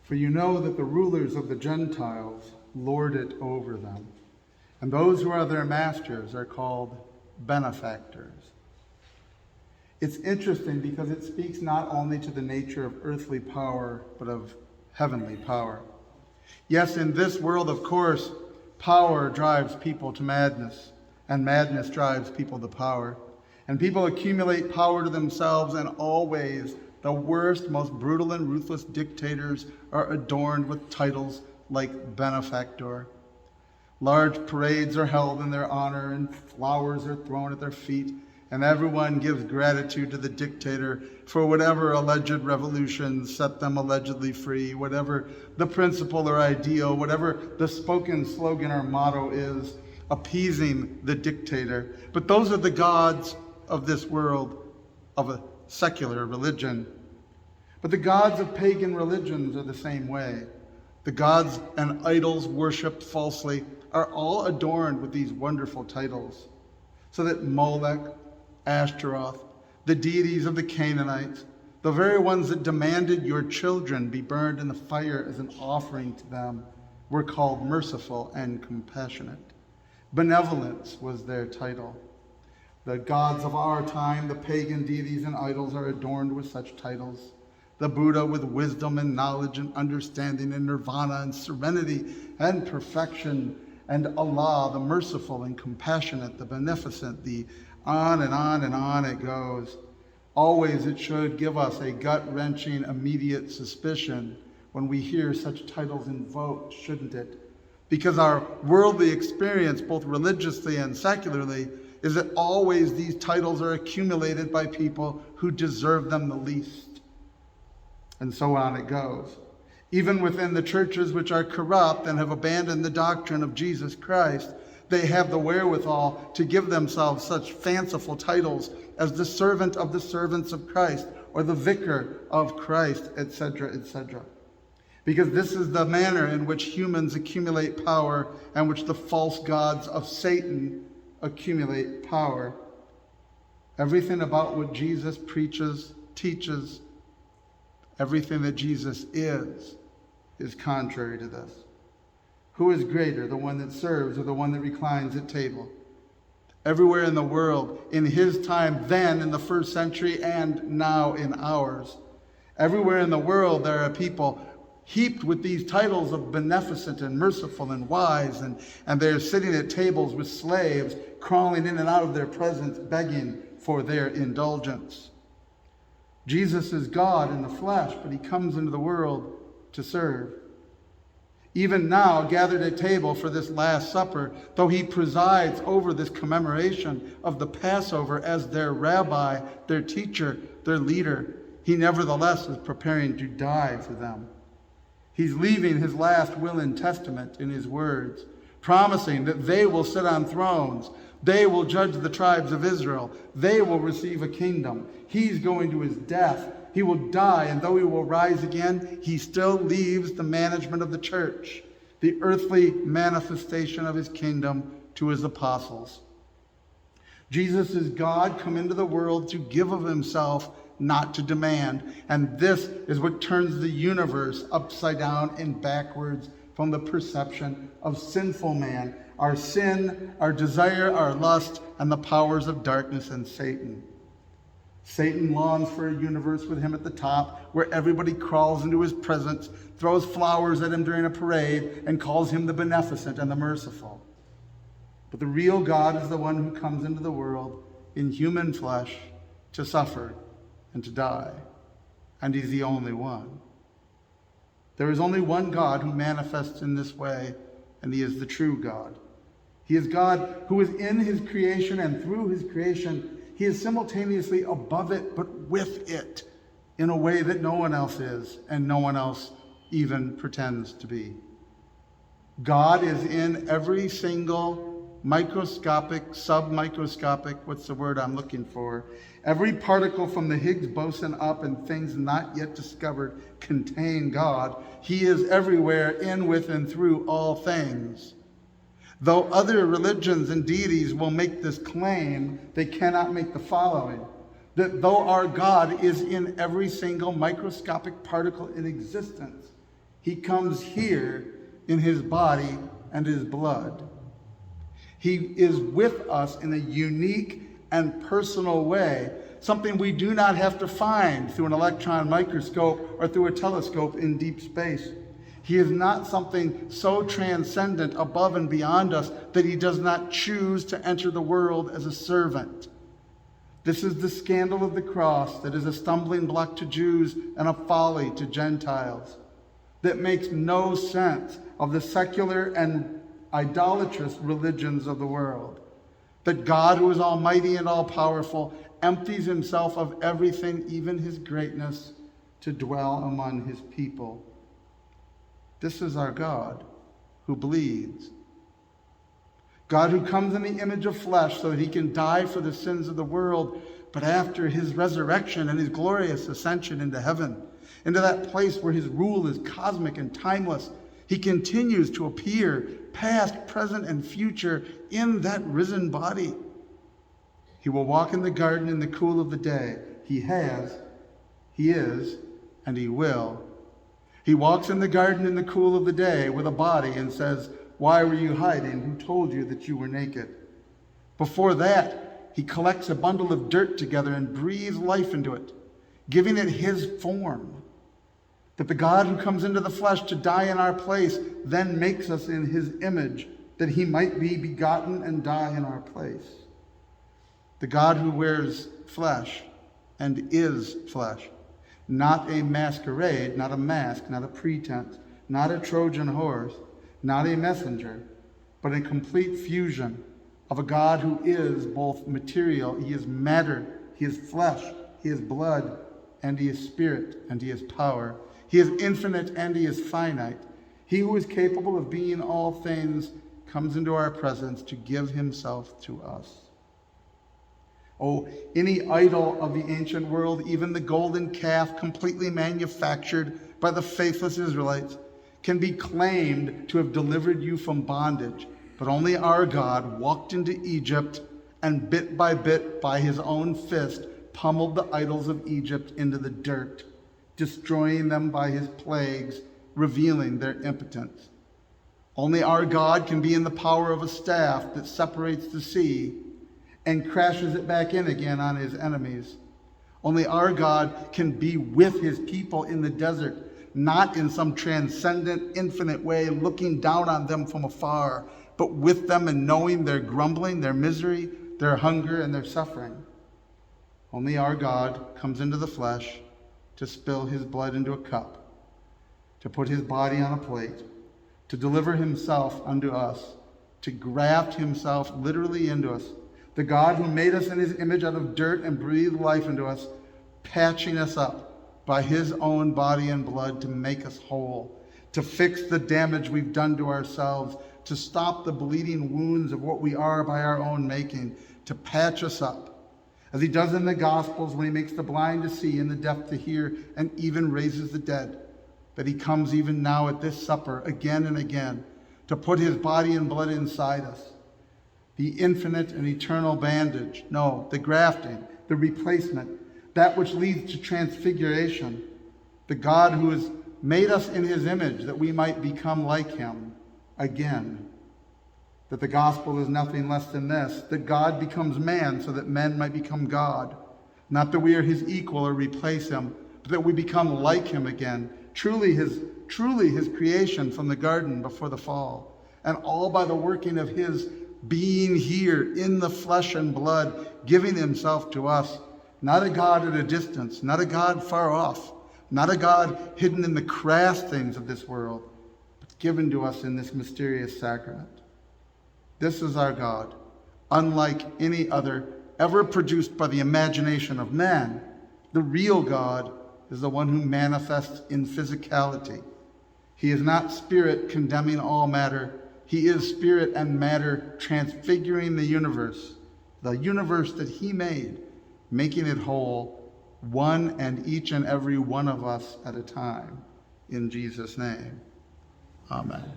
For you know that the rulers of the Gentiles lord it over them, and those who are their masters are called benefactors. It's interesting because it speaks not only to the nature of earthly power, but of heavenly power. Yes, in this world, of course, power drives people to madness, and madness drives people to power. And people accumulate power to themselves, and always the worst, most brutal and ruthless dictators are adorned with titles like benefactor. Large parades are held in their honor, and flowers are thrown at their feet, and everyone gives gratitude to the dictator for whatever alleged revolution set them allegedly free, whatever the principle or ideal, whatever the spoken slogan or motto is, appeasing the dictator. But those are the gods of this world, of a secular religion. But the gods of pagan religions are the same way. The gods and idols worshipped falsely are all adorned with these wonderful titles, so that Molech, Ashtaroth, the deities of the Canaanites, the very ones that demanded your children be burned in the fire as an offering to them, were called merciful and compassionate. Benevolence was their title. The gods of our time, the pagan deities and idols, are adorned with such titles. The Buddha with wisdom and knowledge and understanding and nirvana and serenity and perfection, and Allah, the merciful and compassionate, the beneficent, the on and on and on it goes. Always it should give us a gut-wrenching immediate suspicion when we hear such titles invoked, shouldn't it? Because our worldly experience, both religiously and secularly, is that always these titles are accumulated by people who deserve them the least. And so on it goes. Even within the churches which are corrupt and have abandoned the doctrine of Jesus Christ, they have the wherewithal to give themselves such fanciful titles as the servant of the servants of Christ, or the vicar of Christ, etc., etc. Because this is the manner in which humans accumulate power, and which the false gods of Satan accumulate power. Everything about what Jesus preaches, teaches, everything that Jesus is contrary to this. Who is greater, the one that serves or the one that reclines at table? Everywhere in the world, in his time then in the first century and now in ours, everywhere in the world there are people heaped with these titles of beneficent and merciful and wise, and they're sitting at tables with slaves, crawling in and out of their presence, begging for their indulgence. Jesus is God in the flesh, but he comes into the world to serve. Even now, gathered at table for this Last Supper, though he presides over this commemoration of the Passover as their rabbi, their teacher, their leader, he nevertheless is preparing to die for them. He's leaving his last will and testament in his words, promising that they will sit on thrones, they will judge the tribes of Israel, they will receive a kingdom. He's going to his death. He will die, and though he will rise again, he still leaves the management of the church, the earthly manifestation of his kingdom, to his apostles. Jesus is God come into the world to give of himself, not to demand. And this is what turns the universe upside down and backwards from the perception of sinful man, our sin, our desire, our lust, and the powers of darkness and Satan. Satan longs for a universe with him at the top, where everybody crawls into his presence, throws flowers at him during a parade, and calls him the beneficent and the merciful. But the real God is the one who comes into the world in human flesh to suffer and to die. And he's the only one. There is only one God who manifests in this way, and he is the true God. He is God who is in his creation, and through his creation, he is simultaneously above it, but with it, in a way that no one else is, and no one else even pretends to be. God is in every single microscopic, submicroscopic, what's the word I'm looking for? Every particle from the Higgs boson up and things not yet discovered contain God. He is everywhere, in, with, and through all things. Though other religions and deities will make this claim, they cannot make the following: that though our God is in every single microscopic particle in existence, He comes here in his body and his blood. He is with us in a unique and personal way, something we do not have to find through an electron microscope or through a telescope in deep space. He is not something so transcendent above and beyond us that he does not choose to enter the world as a servant. This is the scandal of the cross that is a stumbling block to Jews and a folly to Gentiles, that makes no sense of the secular and idolatrous religions of the world. That God, who is almighty and all-powerful, empties himself of everything, even his greatness, to dwell among his people. This is our God, who bleeds. God who comes in the image of flesh so that he can die for the sins of the world, but after his resurrection and his glorious ascension into heaven, into that place where his rule is cosmic and timeless, he continues to appear past, present, and future in that risen body. He will walk in the garden in the cool of the day. He has, he is, and he will. He walks in the garden in the cool of the day with a body and says, "Why were you hiding? Who told you that you were naked?" Before that, he collects a bundle of dirt together and breathes life into it, giving it his form. That the God who comes into the flesh to die in our place then makes us in his image, that he might be begotten and die in our place. The God who wears flesh and is flesh, not a masquerade, not a mask, not a pretense, not a Trojan horse, not a messenger, but a complete fusion of a God who is both material, he is matter, he is flesh, he is blood, and he is spirit, and he is power. He is infinite and he is finite. He who is capable of being all things comes into our presence to give himself to us. Oh, any idol of the ancient world, even the golden calf completely manufactured by the faithless Israelites, can be claimed to have delivered you from bondage. But only our God walked into Egypt and bit by his own fist pummeled the idols of Egypt into the dirt, destroying them by his plagues, revealing their impotence. Only our God can be in the power of a staff that separates the sea and crashes it back in again on his enemies. Only our God can be with his people in the desert, not in some transcendent, infinite way, looking down on them from afar, but with them and knowing their grumbling, their misery, their hunger, and their suffering. Only our God comes into the flesh to spill his blood into a cup, to put his body on a plate, to deliver himself unto us, to graft himself literally into us. The God who made us in his image out of dirt and breathed life into us, patching us up by his own body and blood to make us whole, to fix the damage we've done to ourselves, to stop the bleeding wounds of what we are by our own making, to patch us up, as he does in the Gospels when he makes the blind to see and the deaf to hear and even raises the dead, that he comes even now at this supper again and again to put his body and blood inside us. The infinite and eternal bandage, no, the grafting, the replacement, that which leads to transfiguration, the God who has made us in his image that we might become like him again. That the gospel is nothing less than this, that God becomes man so that men might become God. Not that we are his equal or replace him, but that we become like him again, truly his creation from the garden before the fall, and all by the working of his being here in the flesh and blood, giving himself to us, not a God at a distance, not a God far off, not a God hidden in the crass things of this world, but given to us in this mysterious sacrament. This is our God, unlike any other ever produced by the imagination of man. The real God is the one who manifests in physicality. He is not spirit condemning all matter. He is spirit and matter transfiguring the universe that he made, making it whole, one and each and every one of us at a time. In Jesus' name, amen.